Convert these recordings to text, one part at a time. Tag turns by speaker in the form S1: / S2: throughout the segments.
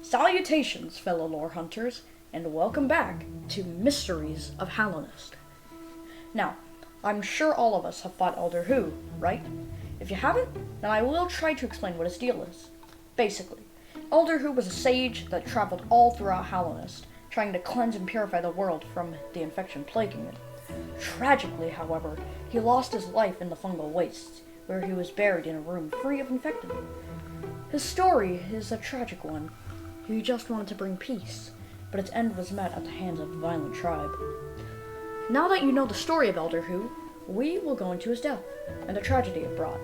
S1: Salutations, fellow lore hunters, and welcome back to Mysteries of Hallownest. Now, I'm sure all of us have fought Elder Who, right? If you haven't, then I will try to explain what his deal is. Basically, Elder Who was a sage that traveled all throughout Hallownest, trying to cleanse and purify the world from the infection plaguing it. Tragically, however, he lost his life in the fungal wastes, where he was buried in a room free of infected. His story is a tragic one. He just wanted to bring peace, but its end was met at the hands of a violent tribe. Now that you know the story of Elder Who, we will go into his death and the tragedy it brought.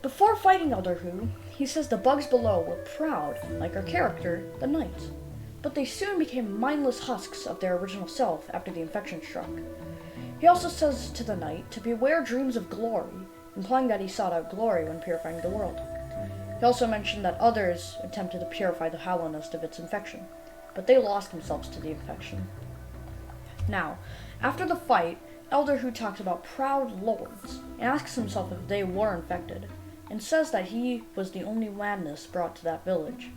S1: Before fighting Elder Who, he says the bugs below were proud, like our character, the Knight, but they soon became mindless husks of their original self after the infection struck. He also says to the Knight to beware dreams of glory, implying that he sought out glory when purifying the world. He also mentioned that others attempted to purify the Hallownest of its infection, but they lost themselves to the infection. Now, after the fight, Elder Who talks about proud lords, and asks himself if they were infected, and says that he was the only madness brought to that village.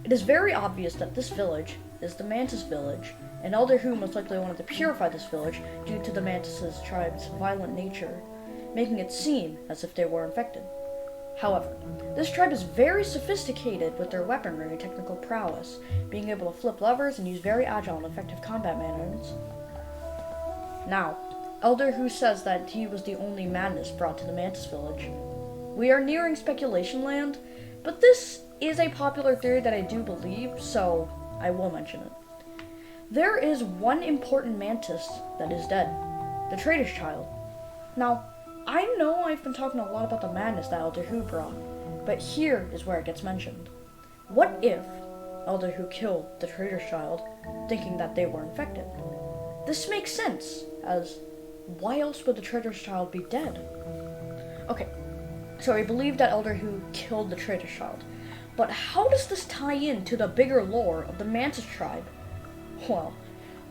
S1: It is very obvious that this village is the Mantis village, and Elder Who most likely wanted to purify this village due to the Mantis' tribe's violent nature, making it seem as if they were infected. However, this tribe is very sophisticated with their weaponry and technical prowess, being able to flip levers and use very agile and effective combat manners. Now, Elder Who says that he was the only madness brought to the Mantis village. We are nearing speculation land, but this is a popular theory that I do believe, so I will mention it. There is one important Mantis that is dead, the Traitor's child. Now, I know I've been talking a lot about the madness that Elder Who brought, but here is where it gets mentioned. What if Elder Who killed the Traitor's child, thinking that they were infected? This makes sense, as why else would the Traitor's child be dead? Okay, so I believe that Elder Who killed the Traitor's child, but how does this tie in to the bigger lore of the Mantis tribe? Well,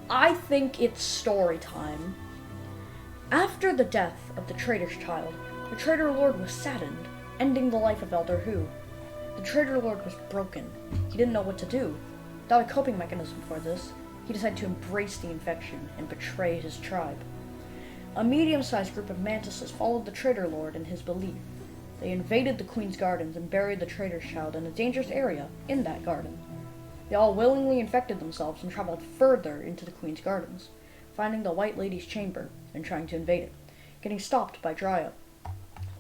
S1: I think it's story time. After the death of the Traitor's child, the Traitor Lord was saddened, ending the life of Elder Who. The Traitor Lord was broken. He didn't know what to do. Without a coping mechanism for this, he decided to embrace the infection and betray his tribe. A medium-sized group of mantises followed the Traitor Lord in his belief. They invaded the Queen's gardens and buried the Traitor's child in a dangerous area in that garden. They all willingly infected themselves and traveled further into the Queen's gardens, finding the White Lady's chamber and trying to invade it, getting stopped by Dryup.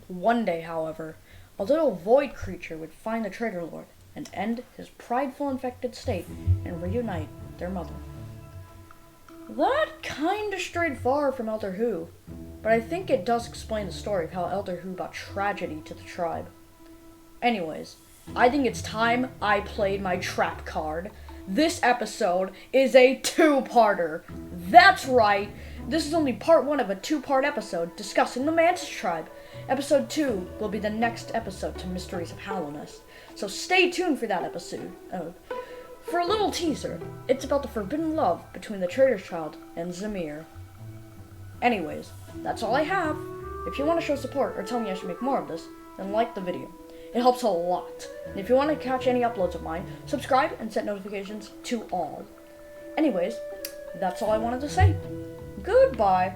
S1: One day, however, a little void creature would find the Traitor Lord and end his prideful infected state and reunite their mother. That kinda strayed far from Elder Who, but I think it does explain the story of how Elder Who brought tragedy to the tribe. Anyways, I think it's time I played my trap card. This episode is a two-parter. That's right, this is only part 1 of a 2-part episode discussing the Mantis tribe. Episode 2 will be the next episode to Mysteries of Hallownest, so stay tuned for that episode. For a little teaser, it's about the forbidden love between the Traitor's child and Zamir. Anyways, that's all I have. If you want to show support or tell me I should make more of this, then like the video. It helps a lot. And if you want to catch any uploads of mine, subscribe and set notifications to all. Anyways, that's all I wanted to say. Goodbye.